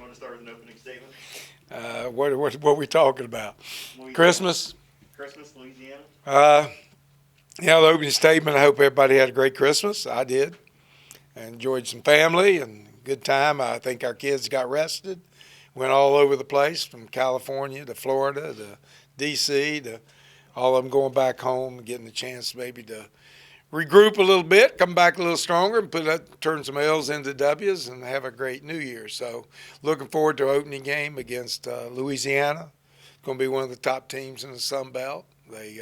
You want to start with an opening statement? What we talking about? Louisiana. Christmas. Christmas, Louisiana. Uh, the opening statement. I hope everybody had a great Christmas. I did. I enjoyed some family and good time. I think our kids got rested. Went all over the place from California to Florida to D.C. to all of them going back home, getting a chance maybe to regroup a little bit, come back a little stronger, and turn some L's into W's, and have a great New Year. So, looking forward to opening game against Louisiana. Going to be one of the top teams in the Sun Belt. They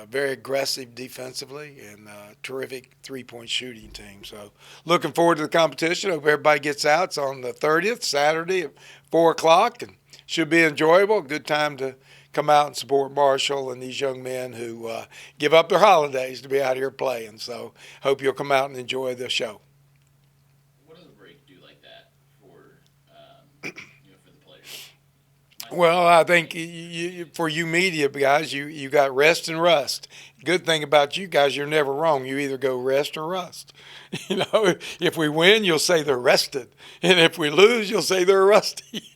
very aggressive defensively and terrific three-point shooting team. So, looking forward to the competition. Hope everybody gets out. It's on the 30th, Saturday at 4 o'clock, and should be enjoyable. Good time to come out and support Marshall and these young men who give up their holidays to be out here playing. So hope you'll come out and enjoy the show. What does a break do like that for for the players? Well, I think for you media guys, you got rest and rust. Good thing about you guys, you're never wrong. You either go rest or rust. If we win, you'll say they're rested, and if we lose, you'll say they're rusty.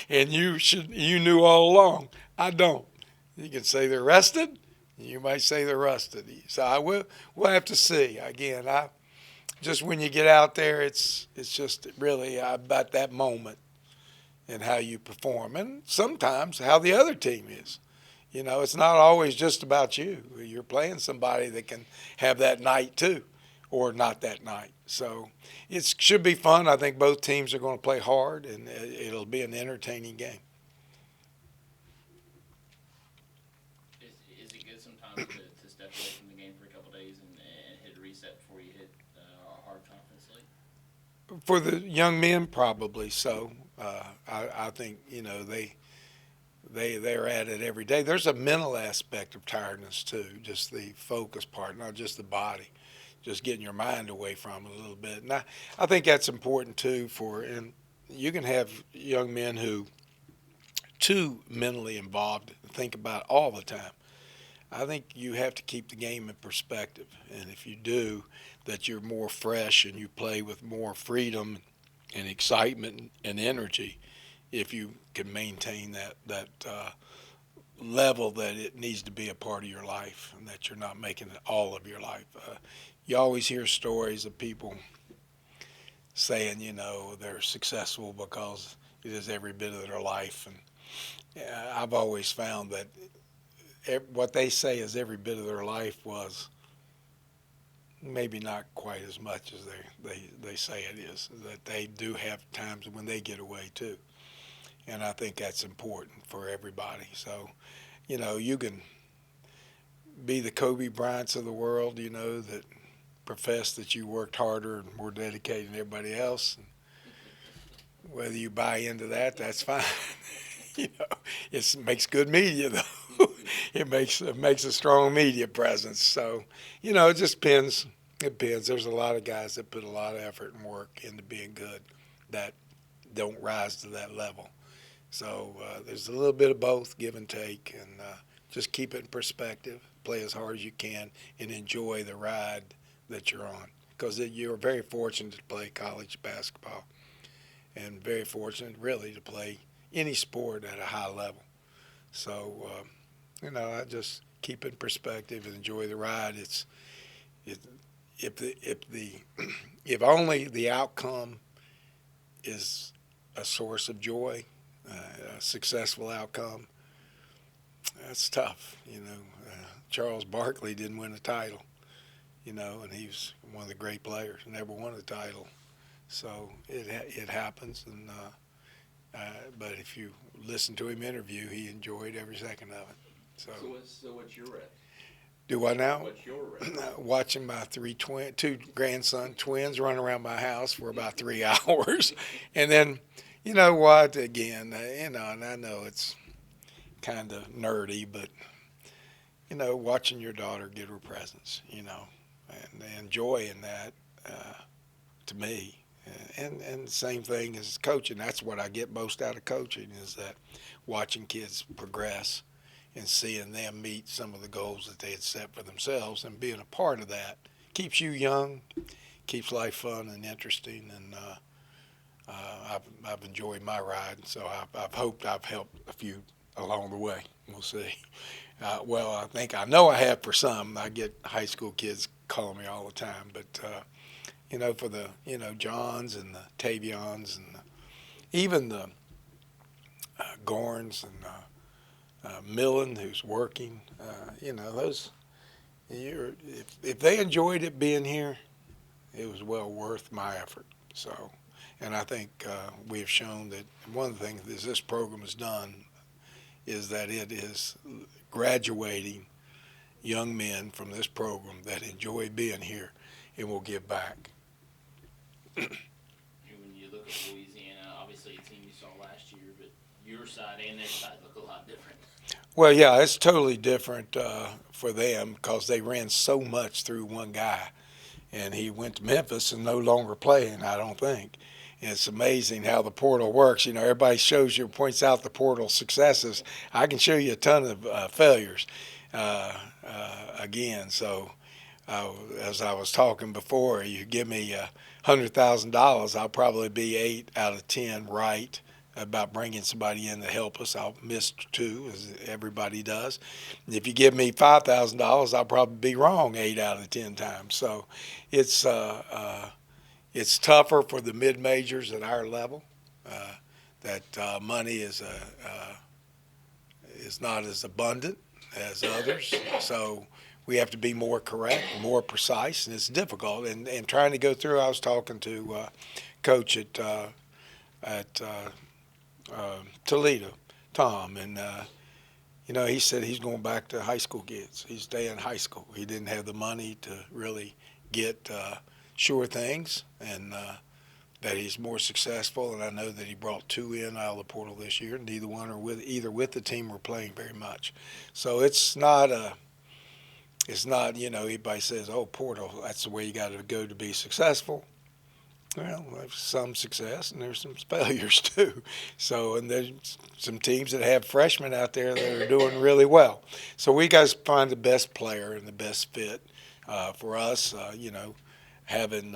And you knew all along. I don't. You can say they're rested. You might say they're rusted. So we'll have to see. Again, just when you get out there, it's just really about that moment and how you perform, and sometimes how the other team is. It's not always just about you. You're playing somebody that can have that night too, or not that night. So it should be fun. I think both teams are going to play hard, and it'll be an entertaining game. Is it good sometimes to step away from the game for a couple days and hit a reset before you hit a hard conference league? For the young men, probably so. I think they're at it every day. There's a mental aspect of tiredness too, just the focus part, not just the body, just getting your mind away from it a little bit. And I think that's important too. And you can have young men who too mentally involved think about all the time. I think you have to keep the game in perspective, and if you do, that you're more fresh and you play with more freedom and excitement and energy if you can maintain that level that it needs to be a part of your life and that you're not making it all of your life. You always hear stories of people saying, they're successful because it is every bit of their life. And I've always found that what they say is every bit of their life was maybe not quite as much as they say it is, that they do have times when they get away too. And I think that's important for everybody. So, you can be the Kobe Bryants of the world, that profess that you worked harder and more dedicated than everybody else. And whether you buy into that, that's fine. It makes good media, though. It makes a strong media presence. So, it just depends. It depends. There's a lot of guys that put a lot of effort and work into being good that don't rise to that level. So there's a little bit of both, give and take, and just keep it in perspective. Play as hard as you can and enjoy the ride that you're on, because you're very fortunate to play college basketball and very fortunate, really, to play any sport at a high level. So, I just keep it in perspective and enjoy the ride. If only the outcome is a source of joy, a successful outcome, that's tough. Charles Barkley didn't win a title, and he was one of the great players, never won a title. So it happens, and but if you listen to him interview, he enjoyed every second of it. So what's your rep? Do I now? What's your rep? Watching my two grandson twins run around my house for about 3 hours, and then you know what? Again, and I know it's kind of nerdy, but watching your daughter get her presents, and enjoying that, to me. And the same thing as coaching. That's what I get most out of coaching, is that watching kids progress and seeing them meet some of the goals that they had set for themselves, and being a part of that keeps you young, keeps life fun and interesting, and I've enjoyed my ride, so I've hoped I've helped a few along the way. We'll see. Well, I know I have for some. I get high school kids calling me all the time, but for the Johns and the Tavions and even the Gorns and Millen, who's working. Those. If they enjoyed it being here, it was well worth my effort. So, and I think we have shown that one of the things that this program has done is that it is graduating young men from this program that enjoy being here and will give back. When you look at Louisiana, obviously a team you saw last year, but your side and their side look a lot different. Well, yeah, it's totally different for them because they ran so much through one guy, and he went to Memphis and no longer playing, I don't think. And it's amazing how the portal works. Everybody points out the portal successes. I can show you a ton of failures again. So as I was talking before, you give me $100,000, I'll probably be 8 out of 10 right about bringing somebody in to help us. I'll miss 2, as everybody does. If you give me $5,000, I'll probably be wrong 8 out of 10 times. So it's tougher for the mid majors at our level. That money is not as abundant as others. So we have to be more correct, more precise, and it's difficult. And trying to go through, I was talking to coach at Toledo, Tom, and he said he's going back to high school kids. He's staying in high school. He didn't have the money to really get sure things, and that he's more successful. And I know that he brought 2 in out of the portal this year, and neither one are either with the team or playing very much. So it's not everybody says, oh, portal, that's the way you got to go to be successful. Well, there's some success and there's some failures too. So, and there's some teams that have freshmen out there that are doing really well. So we got to find the best player and the best fit for us. Having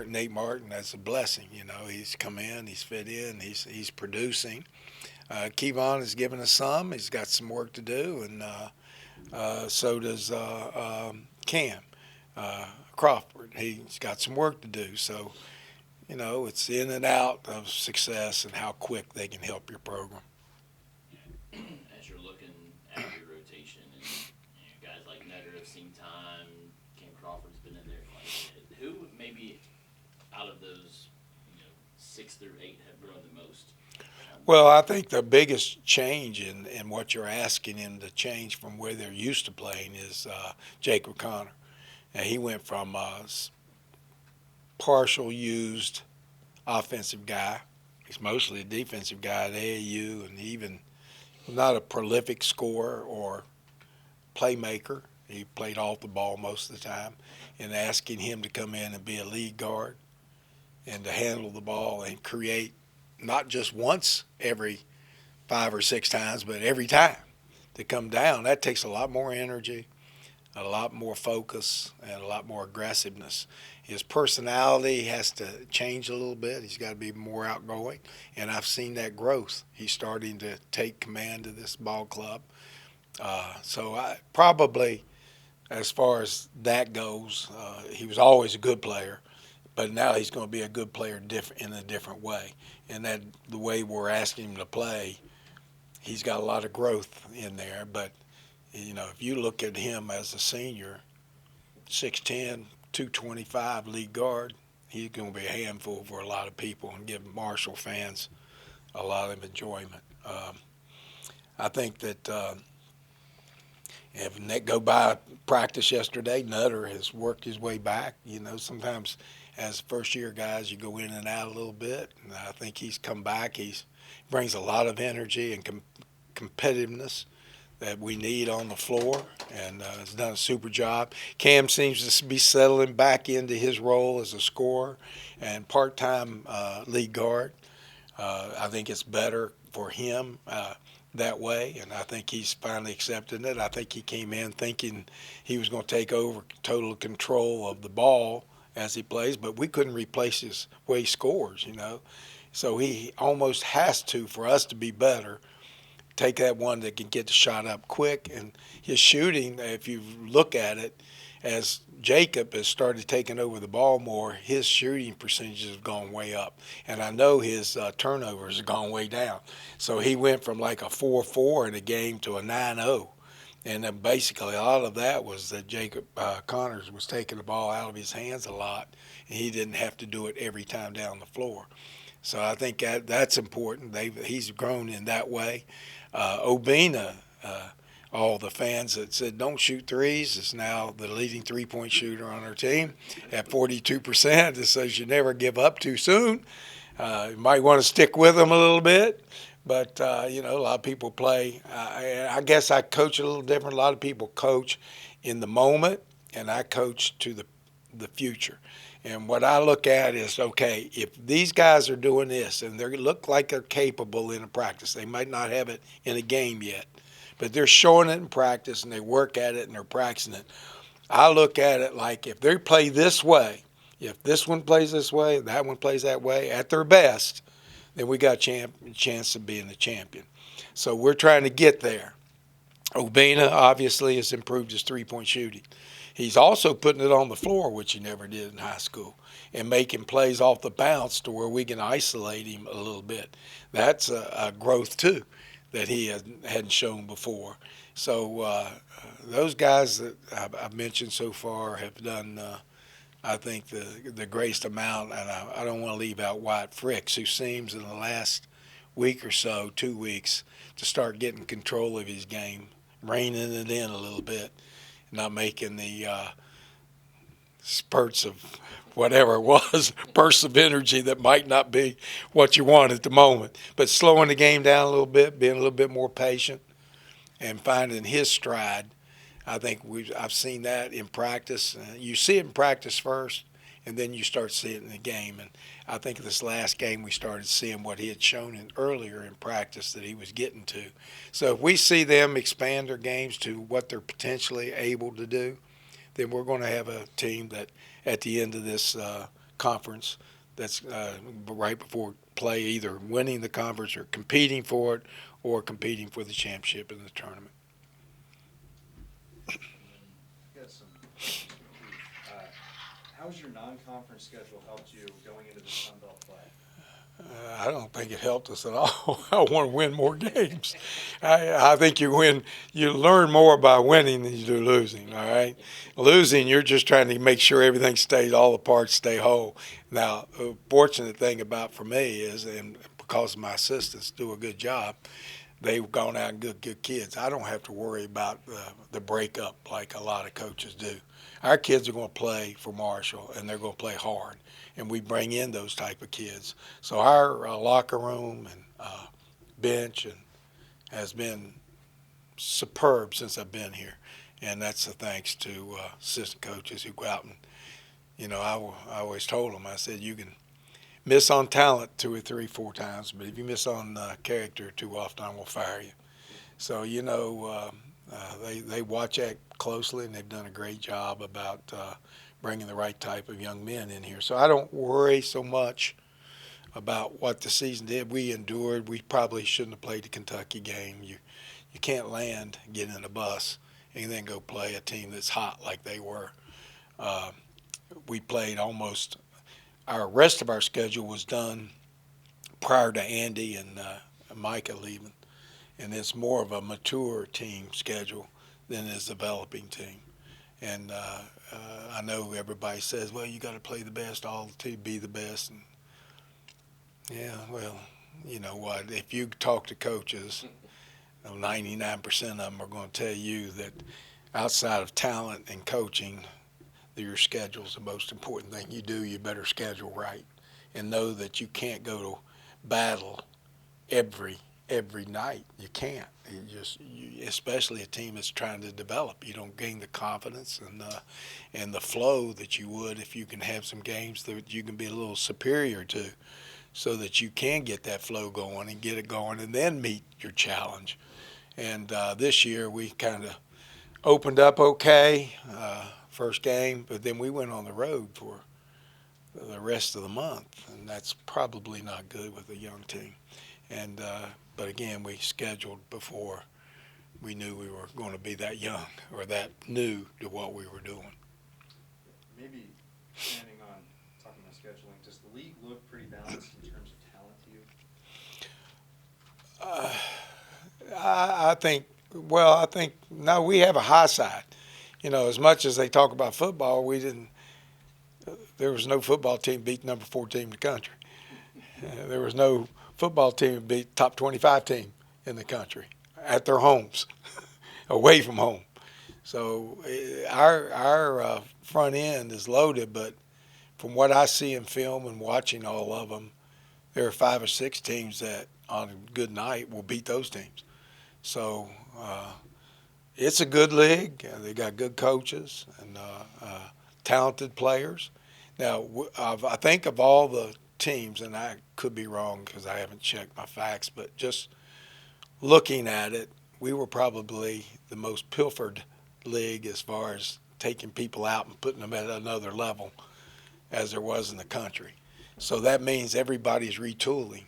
Nate Martin, that's a blessing. He's come in, he's fit in, he's producing. Kevon has given us some. He's got some work to do, and so does Cam Crawford. He's got some work to do. So, it's in and out of success and how quick they can help your program. As you're looking at your rotation, and guys like Nutter have seen time, Cam Crawford's been in there quite a bit. Who maybe out of those 6 through 8 have grown the most? Well, I think the biggest change in what you're asking him to change from where they're used to playing is Jacob Connor. And he went from partial used offensive guy. He's mostly a defensive guy at AAU, and even not a prolific scorer or playmaker. He played off the ball most of the time. And asking him to come in and be a lead guard and to handle the ball and create not just once every 5 or 6 times, but every time to come down, that takes a lot more energy, a lot more focus, and a lot more aggressiveness. His personality has to change a little bit. He's got to be more outgoing, and I've seen that growth. He's starting to take command of this ball club. So I probably, as far as that goes, he was always a good player, but now he's going to be a good player in a different way. And that the way we're asking him to play, he's got a lot of growth in there. But, if you look at him as a senior, 6'10", 225 lead guard, he's going to be a handful for a lot of people and give Marshall fans a lot of enjoyment. I think that if Nick go by practice yesterday, Nutter has worked his way back. Sometimes as first-year guys, you go in and out a little bit, and I think he's come back. He brings a lot of energy and competitiveness that we need on the floor, and has done a super job. Cam seems to be settling back into his role as a scorer and part-time lead guard. I think it's better for him that way, and I think he's finally accepting it. I think he came in thinking he was going to take over total control of the ball as he plays, but we couldn't replace his way he scores, you know. So he almost has to, for us to be better, take that one that can get the shot up quick. And his shooting, if you look at it, as Jacob has started taking over the ball more, his shooting percentages have gone way up. And I know his turnovers have gone way down. So he went from like a 4-4 in a game to a 9-0. And then basically a lot of that was that Jacob Connors was taking the ball out of his hands a lot, and he didn't have to do it every time down the floor. So I think that's important. He's grown in that way. Obina, all the fans that said don't shoot threes, is now the leading three-point shooter on our team at 42%. It says you never give up too soon. You might want to stick with them a little bit. But, you know, a lot of people play. I guess I coach a little different. A lot of people coach in the moment, and I coach to the future. And what I look at is, okay, if these guys are doing this and they look like they're capable in a practice, they might not have it in a game yet, but they're showing it in practice and they work at it and they're practicing it. I look at it like if they play this way, if this one plays this way, that one plays that way, at their best, then we got a chance of being the champion. So we're trying to get there. Obina obviously has improved his three-point shooting. He's also putting it on the floor, which he never did in high school, and making plays off the bounce to where we can isolate him a little bit. That's a growth, too, that he hadn't shown before. So those guys that I've mentioned so far have done, I think, the greatest amount. And I don't want to leave out Wyatt Fricks, who seems in the last week or so, 2 weeks, to start getting control of his game, reining it in a little bit, not making the spurts of whatever it was, bursts of energy that might not be what you want at the moment. But slowing the game down a little bit, being a little bit more patient, and finding his stride. I think I've seen that in practice. You see it in practice first, and then you start seeing it in the game. And I think this last game we started seeing what he had shown earlier in practice that he was getting to. So if we see them expand their games to what they're potentially able to do, then we're going to have a team that at the end of this conference that's right before play, either winning the conference or competing for it or competing for the championship in the tournament. How's your non-conference schedule helped you going into the Sun Belt play? I don't think it helped us at all. I want to win more games. I think you learn more by winning than you do losing, all right? Losing, you're just trying to make sure everything stays, all the parts stay whole. Now, the fortunate thing about for me is, and because my assistants do a good job, they've gone out and good kids. I don't have to worry about the breakup like a lot of coaches do. Our kids are going to play for Marshall, and they're going to play hard, and we bring in those type of kids. So our locker room and bench has been superb since I've been here, and that's a thanks to assistant coaches who go out and, you know, I always told them, I said, you can miss on talent 2 or 3, 4 times, but if you miss on character too often, I will fire you. So, you know, they watch that closely, and they've done a great job about bringing the right type of young men in here. So I don't worry so much about what the season did. We endured. We probably shouldn't have played the Kentucky game. You can't land, get in a bus, and then go play a team that's hot like they were. We played almost – our rest of our schedule was done prior to Andy and Micah leaving. And it's more of a mature team schedule than a developing team. And I know everybody says, well, you got to play the best, all the team, be the best. And yeah, well, you know what? If you talk to coaches, 99% of them are going to tell you that outside of talent and coaching, that your schedule is the most important thing you do. You better schedule right and know that you can't go to battle every night. You can't. Especially a team that's trying to develop. You don't gain the confidence and the flow that you would if you can have some games that you can be a little superior to, so that you can get that flow going and get it going and then meet your challenge. And this year we kind of opened up okay, first game, but then we went on the road for the rest of the month, and that's probably not good with a young team. And but again, we scheduled before we knew we were going to be that young or that new to what we were doing. Maybe expanding on talking about scheduling, does the league look pretty balanced in terms of talent to you? I think, well, I think, no, we have a high side. You know, as much as they talk about football, there was no football team beat number 4 team in the country. There was no football team that beat top 25 team in the country at their homes, away from home. So our front end is loaded, but from what I see in film and watching all of them, there are 5 or 6 teams that on a good night will beat those teams. So it's a good league. They got good coaches and talented players. Now, I think of all the teams, and I could be wrong because I haven't checked my facts, but just looking at it, we were probably the most pilfered league as far as taking people out and putting them at another level as there was in the country. So that means everybody's retooling.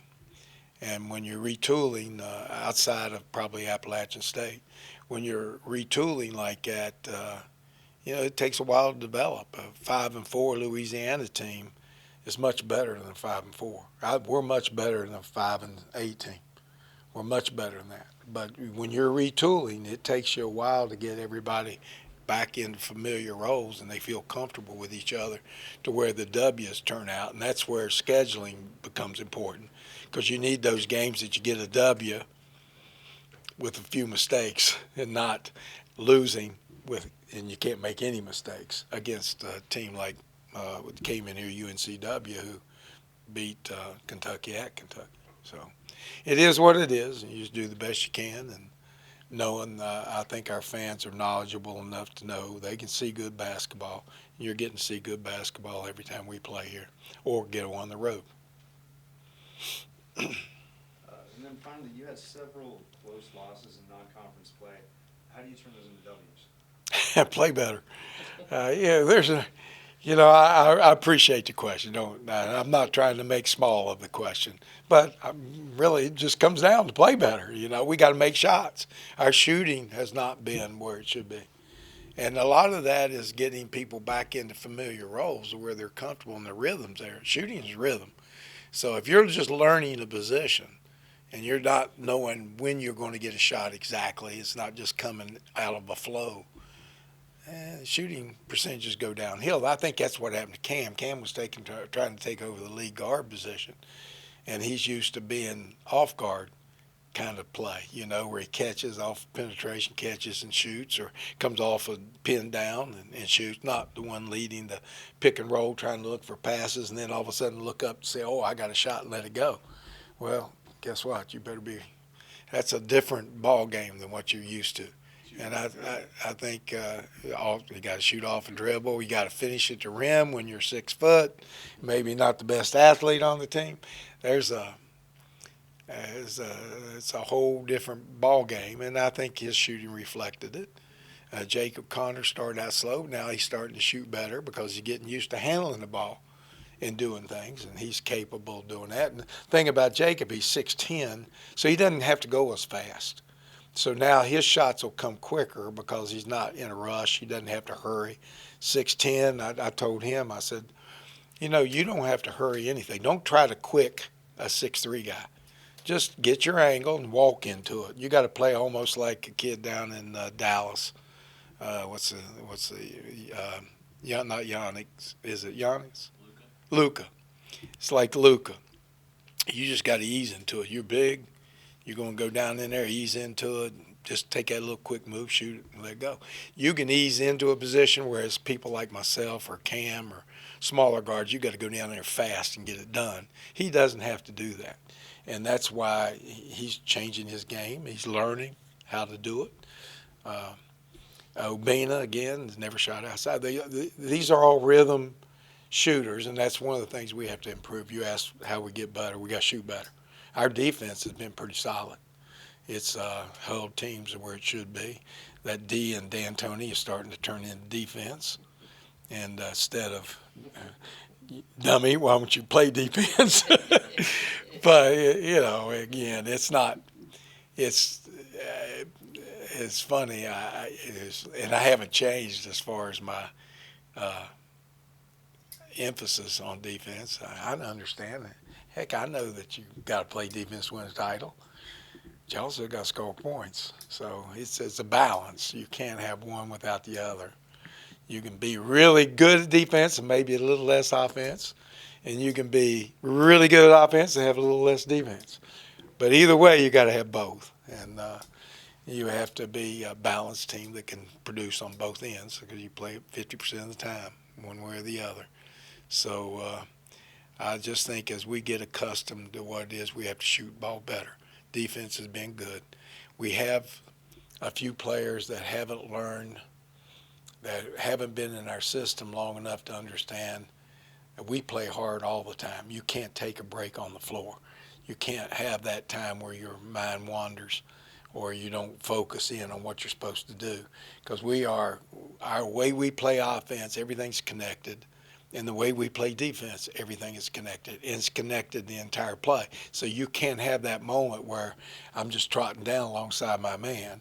And when you're retooling outside of probably Appalachian State, when you're retooling like that, it takes a while to develop. A 5-4 Louisiana team is much better than a 5-4. We're much better than a 5-8 team. We're much better than that. But when you're retooling, it takes you a while to get everybody back into familiar roles and they feel comfortable with each other to where the W's turn out. And that's where scheduling becomes important because you need those games that you get a W with a few mistakes and not losing and you can't make any mistakes against a team like came in here, UNCW, who beat Kentucky at Kentucky. So it is what it is, and you just do the best you can. And knowing, I think our fans are knowledgeable enough to know they can see good basketball. And you're getting to see good basketball every time we play here or get on the road. And then finally, you had several close losses in non-conference play. How do you turn those into W's? Play better. I appreciate the question. I'm not trying to make small of the question, but really it just comes down to play better. We got to make shots. Our shooting has not been where it should be. And a lot of that is getting people back into familiar roles where they're comfortable and the rhythm's there. Shooting is rhythm. So if you're just learning a position and you're not knowing when you're going to get a shot exactly, it's not just coming out of a flow, shooting percentages go downhill. I think that's what happened to Cam. Cam was trying to take over the lead guard position, and he's used to being off guard kind of play, where he catches off penetration, catches and shoots, or comes off a pin down and shoots, not the one leading the pick and roll, trying to look for passes, and then all of a sudden look up and say, oh, I got a shot and let it go. Well, guess what? That's a different ball game than what you're used to. And I think you got to shoot off and dribble. You got to finish at the rim when you're 6 foot. Maybe not the best athlete on the team. It's a whole different ball game, and I think his shooting reflected it. Jacob Connor started out slow. Now he's starting to shoot better because he's getting used to handling the ball and doing things, and he's capable of doing that. And the thing about Jacob, he's 6'10", so he doesn't have to go as fast. So now his shots will come quicker because he's not in a rush. He doesn't have to hurry. 6'10", I told him, I said, you don't have to hurry anything. Don't try to quick a 6'3" guy. Just get your angle and walk into it. You got to play almost like a kid down in Dallas. Not Yannick. Is it Yannick? Luka. It's like Luka. You just got to ease into it. You're big. You're going to go down in there, ease into it, just take that little quick move, shoot it, and let go. You can ease into a position, whereas people like myself or Cam or smaller guards, you got to go down there fast and get it done. He doesn't have to do that. And that's why he's changing his game. He's learning how to do it. Obina, again, has never shot outside. These are all rhythm shooters, and that's one of the things we have to improve. You asked how we get better. We got to shoot better. Our defense has been pretty solid. It's held teams where it should be. That D and D'Antoni is starting to turn into defense. And instead of dummy, why don't you play defense? But, you know, again, it's not, it's funny. And I haven't changed as far as my emphasis on defense. I understand it. Heck, I know that you got to play defense to win a title. You also got to score points. So it's a balance. You can't have one without the other. You can be really good at defense and maybe a little less offense, and you can be really good at offense and have a little less defense. But either way, you got to have both, and you have to be a balanced team that can produce on both ends because you play 50% of the time, one way or the other. So I just think as we get accustomed to what it is, we have to shoot the ball better. Defense has been good. We have a few players that haven't learned, that haven't been in our system long enough to understand that we play hard all the time. You can't take a break on the floor. You can't have that time where your mind wanders or you don't focus in on what you're supposed to do, because our way we play offense, everything's connected. And the way we play defense, everything is connected. It's connected the entire play. So you can't have that moment where I'm just trotting down alongside my man,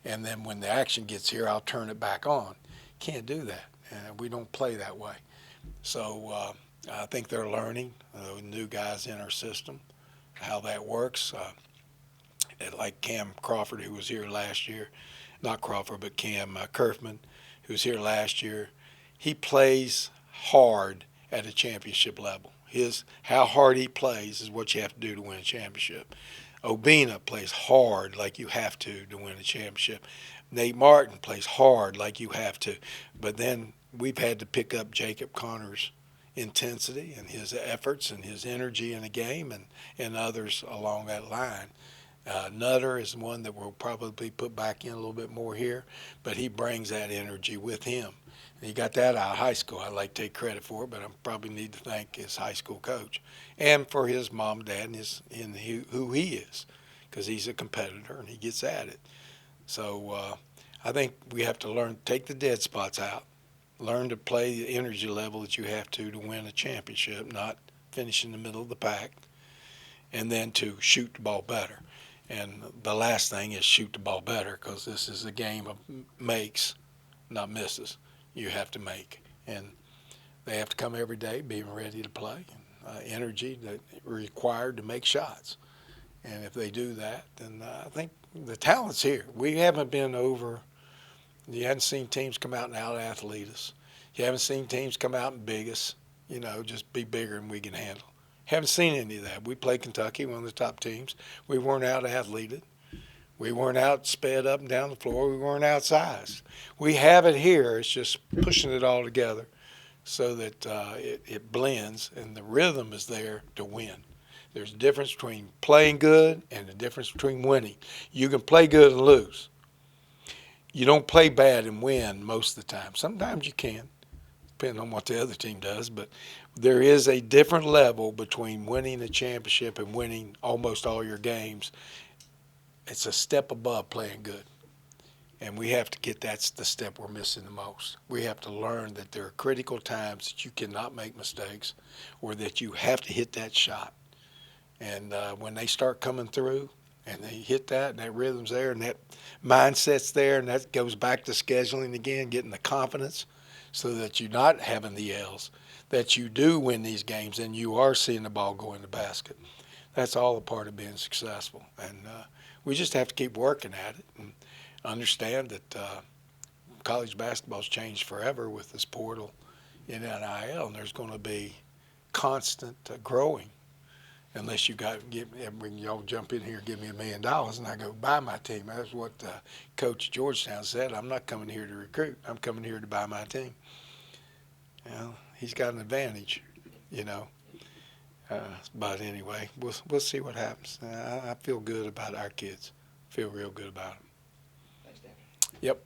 and then when the action gets here, I'll turn it back on. Can't do that. And we don't play that way. So I think they're learning, new guys in our system, how that works. Like Cam Crawford, who was here last year, not Crawford, but Cam Kerfman, who was here last year, he plays hard at a championship level. How hard he plays is what you have to do to win a championship. Obina plays hard like you have to win a championship. Nate Martin plays hard like you have to. But then we've had to pick up Jacob Connor's intensity and his efforts and his energy in the game, and others along that line. Nutter is one that we'll probably put back in a little bit more here, but he brings that energy with him. He got that out of high school. I'd like to take credit for it, but I probably need to thank his high school coach and for his mom, dad, and who he is, because he's a competitor and he gets at it. So I think we have to learn to take the dead spots out, learn to play the energy level that you have to win a championship, not finish in the middle of the pack, and then to shoot the ball better. And the last thing is shoot the ball better, because this is a game of makes, not misses. You have to make, and they have to come every day being ready to play, energy that required to make shots. And if they do that, then I think the talent's here. We haven't been over. You haven't seen teams come out and out-athlete us. You haven't seen teams come out and big us, just be bigger than we can handle. Haven't seen any of that. We played Kentucky, one of the top teams. We weren't out-athleted. We weren't out sped up and down the floor. We weren't outsized. We have it here. It's just pushing it all together so that it blends and the rhythm is there to win. There's a difference between playing good and the difference between winning. You can play good and lose. You don't play bad and win most of the time. Sometimes you can, depending on what the other team does, but there is a different level between winning a championship and winning almost all your games. It's a step above playing good. And we have to get that's the step we're missing the most. We have to learn that there are critical times that you cannot make mistakes or that you have to hit that shot. And when they start coming through and they hit that and that rhythm's there and that mindset's there, and that goes back to scheduling again, getting the confidence so that you're not having the L's, that you do win these games and you are seeing the ball go in the basket. That's all a part of being successful. And we just have to keep working at it and understand that college basketball's changed forever with this portal in NIL, and there's going to be constant growing unless y'all jump in here and give me $1 million and I go buy my team. That's what Coach Georgetown said. I'm not coming here to recruit. I'm coming here to buy my team. He's got an advantage, But anyway, we'll see what happens. I feel good about our kids. Feel real good about them. Thanks, Dan. Yep.